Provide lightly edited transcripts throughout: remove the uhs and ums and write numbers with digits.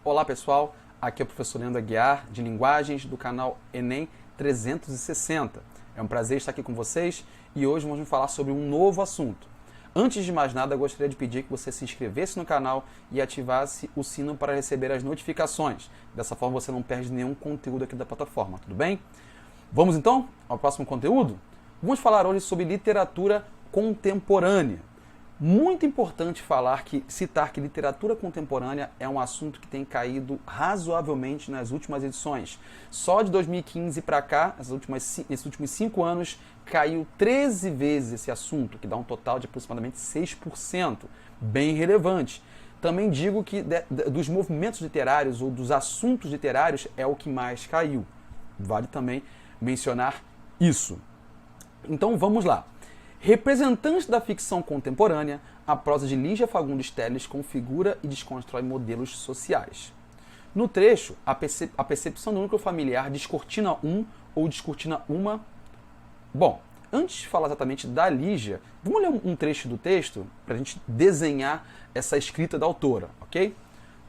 Olá pessoal, aqui é o professor Leandro Aguiar, de Linguagens, do canal Enem 360. É um prazer estar aqui com vocês e hoje vamos falar sobre um novo assunto. Antes de mais nada, eu gostaria de pedir que você se inscrevesse no canal e ativasse o sino para receber as notificações. Dessa forma você não perde nenhum conteúdo aqui da plataforma, tudo bem? Vamos então ao próximo conteúdo? Vamos falar hoje sobre literatura contemporânea. Muito importante citar que literatura contemporânea é um assunto que tem caído razoavelmente nas últimas edições. Só de 2015 para cá, nesses últimos 5 anos, caiu 13 vezes esse assunto, que dá um total de aproximadamente 6%, bem relevante. Também digo que dos movimentos literários ou dos assuntos literários é o que mais caiu. Vale também mencionar isso. Então vamos lá. Representante da ficção contemporânea, a prosa de Lígia Fagundes Telles configura e desconstrói modelos sociais. No trecho, a percepção do núcleo familiar descortina ou descortina uma... Bom, antes de falar exatamente da Lígia, vamos ler um trecho do texto para a gente desenhar essa escrita da autora, ok?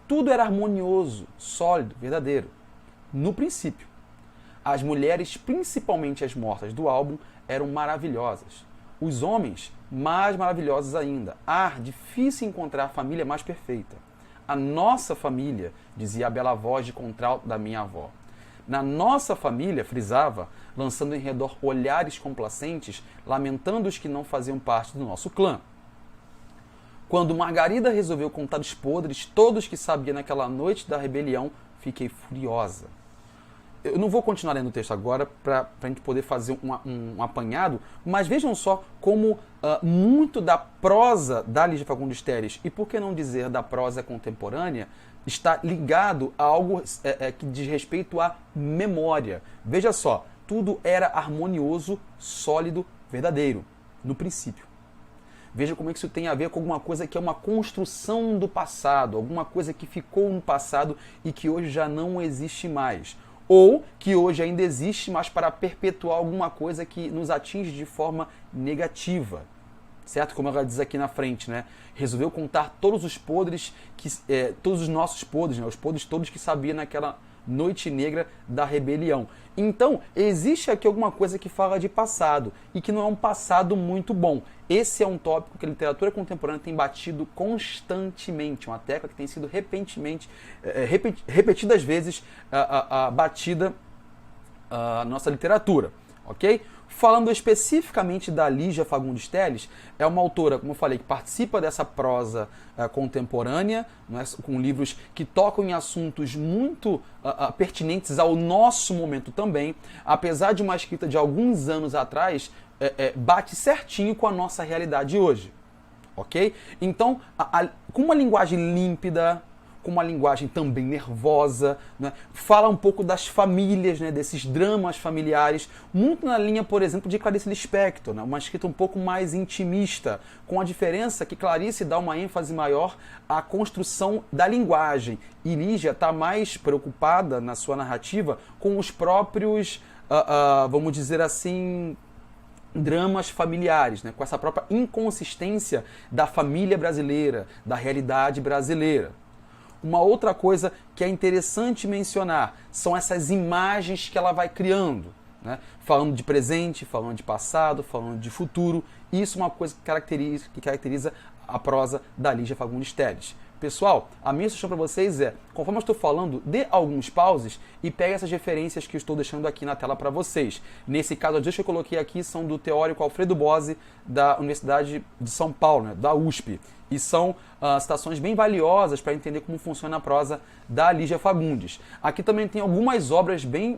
Tudo era harmonioso, sólido, verdadeiro. No princípio. As mulheres, principalmente as mortas do álbum, eram maravilhosas. Os homens, mais maravilhosos ainda. Difícil encontrar a família mais perfeita. A nossa família, dizia a bela voz de contralto da minha avó. Na nossa família, frisava, lançando em redor olhares complacentes, lamentando os que não faziam parte do nosso clã. Quando Margarida resolveu contar os podres, todos que sabia naquela noite da rebelião, fiquei furiosa. Eu não vou continuar lendo o texto agora para a gente poder fazer um apanhado, mas vejam só como muito da prosa da Lígia Fagundes Telles, e por que não dizer da prosa contemporânea, está ligado a algo que diz respeito à memória. Veja só, tudo era harmonioso, sólido, verdadeiro, no princípio. Veja como é que isso tem a ver com alguma coisa que é uma construção do passado, alguma coisa que ficou no passado e que hoje já não existe mais. Ou que hoje ainda existe, mas para perpetuar alguma coisa que nos atinge de forma negativa. Certo? Como ela diz aqui na frente, né? Resolveu contar todos os podres, todos os nossos podres, né? Os podres todos que sabia naquela noite negra da rebelião. Então, existe aqui alguma coisa que fala de passado e que não é um passado muito bom. Esse é um tópico que a literatura contemporânea tem batido constantemente, uma tecla que tem sido repetidas vezes batida na nossa literatura, ok? Falando especificamente da Lígia Fagundes Telles, é uma autora, como eu falei, que participa dessa prosa contemporânea, né, com livros que tocam em assuntos muito pertinentes ao nosso momento também, apesar de uma escrita de alguns anos atrás, bate certinho com a nossa realidade hoje, ok? Então, com uma linguagem límpida, com uma linguagem também nervosa, né? Fala um pouco das famílias, né? Desses dramas familiares, muito na linha, por exemplo, de Clarice Lispector, né? Uma escrita um pouco mais intimista, com a diferença que Clarice dá uma ênfase maior à construção da linguagem, e Lígia está mais preocupada na sua narrativa com os próprios, vamos dizer assim, dramas familiares, né? Com essa própria inconsistência da família brasileira, da realidade brasileira. Uma outra coisa que é interessante mencionar são essas imagens que ela vai criando, né? Falando de presente, falando de passado, falando de futuro. Isso é uma coisa que caracteriza a prosa da Lígia Fagundes Telles. Pessoal, a minha sugestão para vocês é, conforme eu estou falando, dê alguns pauses e pegue essas referências que eu estou deixando aqui na tela para vocês. Nesse caso, as duas que eu coloquei aqui são do teórico Alfredo Bose, da Universidade de São Paulo, né, da USP. E são citações bem valiosas para entender como funciona a prosa da Lígia Fagundes. Aqui também tem algumas obras bem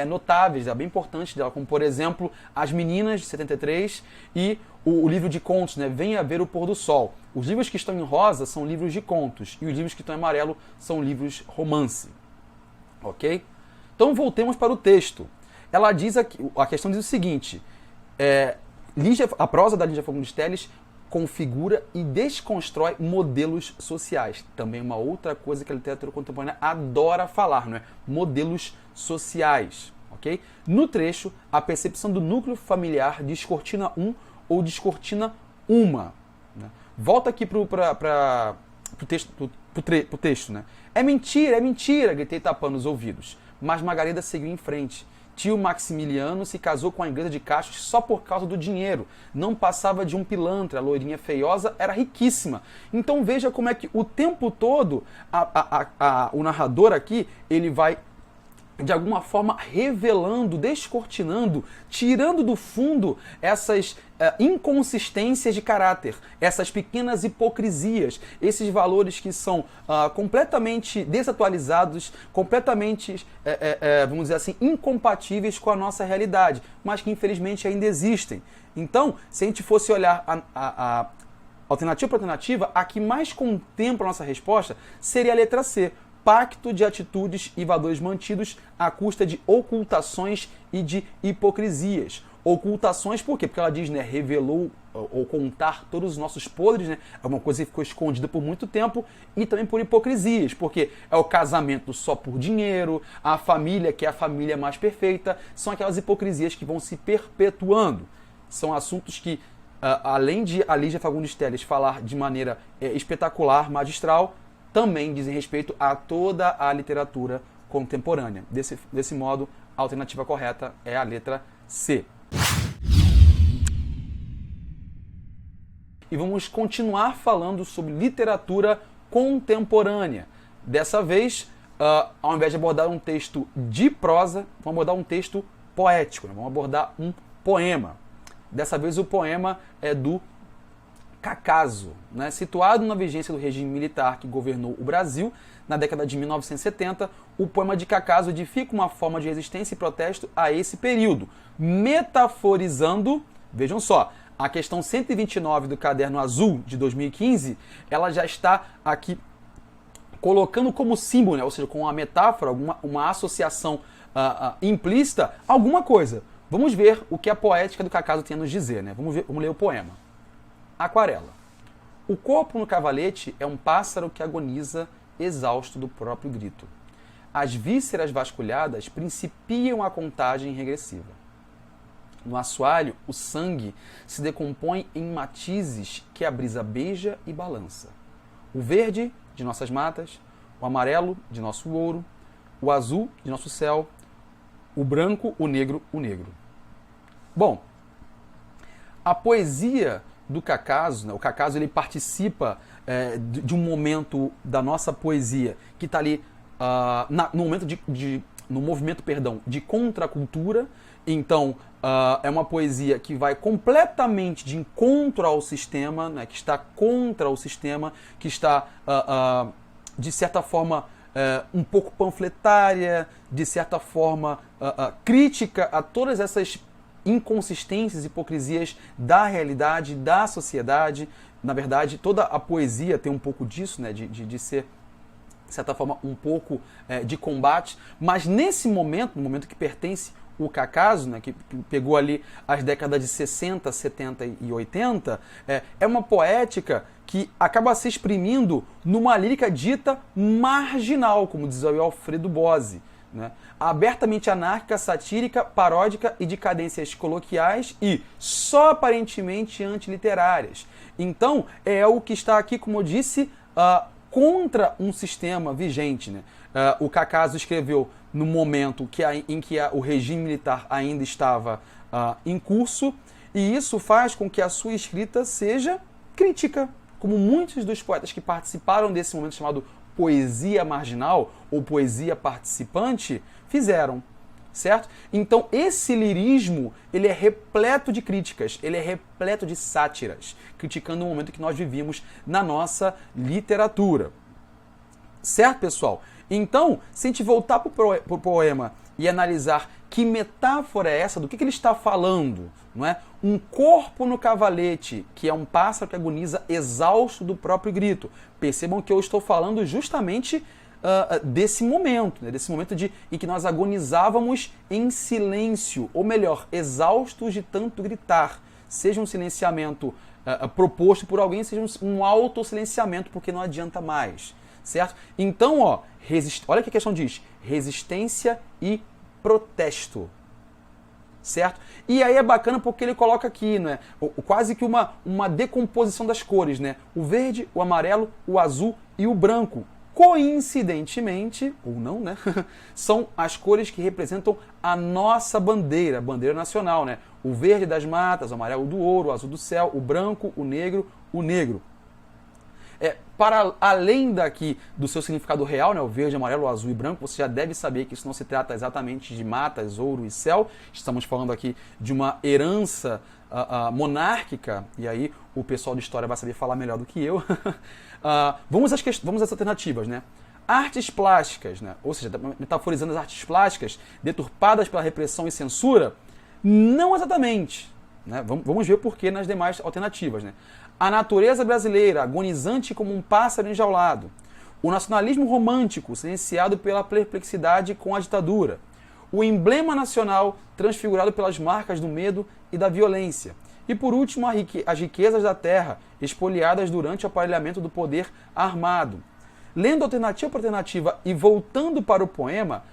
notáveis, bem importantes dela, como, por exemplo, As Meninas, de 73, e o livro de contos, né, Venha Ver o Pôr do Sol. Os livros que estão em rosa são livros de contos, e os livros que estão em amarelo são livros romance. Ok? Então, voltemos para o texto. Ela diz aqui, a questão diz o seguinte, a prosa da Lígia Fagundes Telles configura e desconstrói modelos sociais. Também uma outra coisa que a literatura contemporânea adora falar, não é? Modelos sociais, ok? No trecho, a percepção do núcleo familiar descortina ou descortina uma. Né? Volta aqui para pro texto, né? É mentira, gritei tapando os ouvidos. Mas Margarida seguiu em frente. Tio Maximiliano se casou com a inglesa de Cachos só por causa do dinheiro. Não passava de um pilantra, a loirinha feiosa era riquíssima. Então veja como é que o tempo todo o narrador aqui, ele vai de alguma forma revelando, descortinando, tirando do fundo essas inconsistências de caráter, essas pequenas hipocrisias, esses valores que são completamente desatualizados, completamente, vamos dizer assim, incompatíveis com a nossa realidade, mas que infelizmente ainda existem. Então, se a gente fosse olhar a alternativa por alternativa, a que mais contempla a nossa resposta seria a letra C. Pacto de atitudes e valores mantidos à custa de ocultações e de hipocrisias. Ocultações por quê? Porque ela diz, né, revelou ou contar todos os nossos podres, né? É uma coisa que ficou escondida por muito tempo, e também por hipocrisias, porque é o casamento só por dinheiro, a família que é a família mais perfeita, são aquelas hipocrisias que vão se perpetuando. São assuntos que, além de a Lígia Fagundes Telles falar de maneira espetacular, magistral, também dizem respeito a toda a literatura contemporânea. Desse modo, a alternativa correta é a letra C. E vamos continuar falando sobre literatura contemporânea. Dessa vez, ao invés de abordar um texto de prosa, vamos abordar um texto poético, né? Vamos abordar um poema. Dessa vez o poema é do Cacaso, né? Situado na vigência do regime militar que governou o Brasil na década de 1970, o poema de Cacaso edifica uma forma de resistência e protesto a esse período, metaforizando, vejam só, a questão 129 do Caderno Azul de 2015, ela já está aqui colocando como símbolo, né? Ou seja, com uma metáfora, uma associação implícita, alguma coisa. Vamos ver o que a poética do Cacaso tem a nos dizer, né? Vamos ler o poema. Aquarela. O corpo no cavalete é um pássaro que agoniza, exausto do próprio grito. As vísceras vasculhadas principiam a contagem regressiva. No assoalho, o sangue se decompõe em matizes que a brisa beija e balança. O verde, de nossas matas, o amarelo, de nosso ouro, o azul, de nosso céu, o branco, o negro, o negro. Bom, a poesia do Cacaso, né? O Cacaso ele participa de um momento da nossa poesia que está ali no movimento de contracultura. Então, é uma poesia que vai completamente de encontro ao sistema, né? Que está contra o sistema, que está, de certa forma, um pouco panfletária, de certa forma, crítica a todas essas inconsistências, hipocrisias da realidade, da sociedade. Na verdade, toda a poesia tem um pouco disso, né? de ser, de certa forma, um pouco de combate. Mas nesse momento, no momento que pertence o Cacaso, né? Que pegou ali as décadas de 60, 70 e 80, é uma poética que acaba se exprimindo numa lírica dita marginal, como diz o Alfredo Bose, né? Abertamente anárquica, satírica, paródica e de cadências coloquiais e só aparentemente antiliterárias. Então, é o que está aqui, como eu disse, contra um sistema vigente, né? O Cacaso escreveu no momento em que o regime militar ainda estava em curso, e isso faz com que a sua escrita seja crítica, como muitos dos poetas que participaram desse momento chamado poesia marginal ou poesia participante fizeram, certo? Então esse lirismo, ele é repleto de críticas, ele é repleto de sátiras, criticando o momento que nós vivíamos na nossa literatura. Certo, pessoal? Então, se a gente voltar para o poema e analisar que metáfora é essa, do que ele está falando, não é? Um corpo no cavalete, que é um pássaro que agoniza exausto do próprio grito. Percebam que eu estou falando justamente desse momento, né? Desse momento em que nós agonizávamos em silêncio, ou melhor, exaustos de tanto gritar. Seja um silenciamento proposto por alguém, seja um autossilenciamento, porque não adianta mais. Certo? Então, olha o que a questão diz: resistência e protesto. certo? E aí é bacana porque ele coloca aqui, né, quase que uma decomposição das cores, né? O verde, o amarelo, o azul e o branco. Coincidentemente, ou não, né? São as cores que representam a nossa bandeira, a bandeira nacional, né? O verde das matas, o amarelo do ouro, o azul do céu, o branco, o negro, o negro. Para além daqui do seu significado real, né, o verde, amarelo, azul e branco, você já deve saber que isso não se trata exatamente de matas, ouro e céu. Estamos falando aqui de uma herança monárquica, e aí o pessoal de história vai saber falar melhor do que eu. Vamos às alternativas, né? Artes plásticas, né? Ou seja, metaforizando as artes plásticas deturpadas pela repressão e censura, não exatamente. Né? Vamos ver o porquê nas demais alternativas, né? A natureza brasileira, agonizante como um pássaro enjaulado. O nacionalismo romântico, silenciado pela perplexidade com a ditadura. O emblema nacional, transfigurado pelas marcas do medo e da violência. E por último, as riquezas da terra, espoliadas durante o aparelhamento do poder armado. Lendo alternativa por alternativa e voltando para o poema,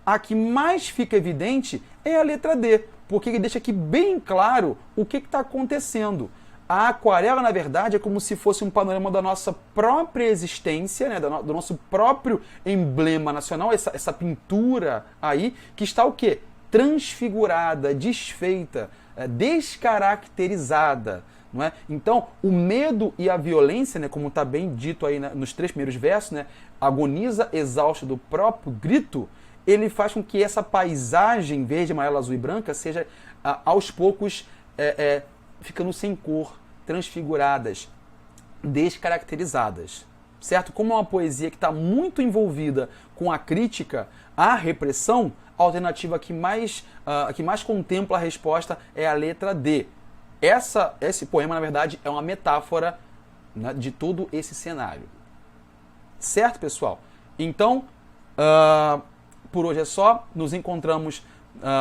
a que mais fica evidente é a letra D, porque ele deixa aqui bem claro o que está acontecendo. A aquarela, na verdade, é como se fosse um panorama da nossa própria existência, né, do nosso próprio emblema nacional, essa pintura aí, que está o quê? Transfigurada, desfeita, descaracterizada. Não é? Então, o medo e a violência, né, como está bem dito aí nos 3 primeiros versos, né, agoniza exausto do próprio grito, ele faz com que essa paisagem verde, amarela, azul e branca seja, aos poucos, ficando sem cor, transfiguradas, descaracterizadas, certo? Como é uma poesia que está muito envolvida com a crítica à repressão, a alternativa que mais contempla a resposta é a letra D. Esse poema, na verdade, é uma metáfora, né, de todo esse cenário. Certo, pessoal? Então, por hoje é só. Nos encontramos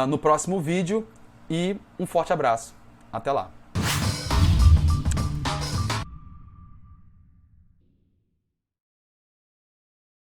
no próximo vídeo e um forte abraço. Até lá!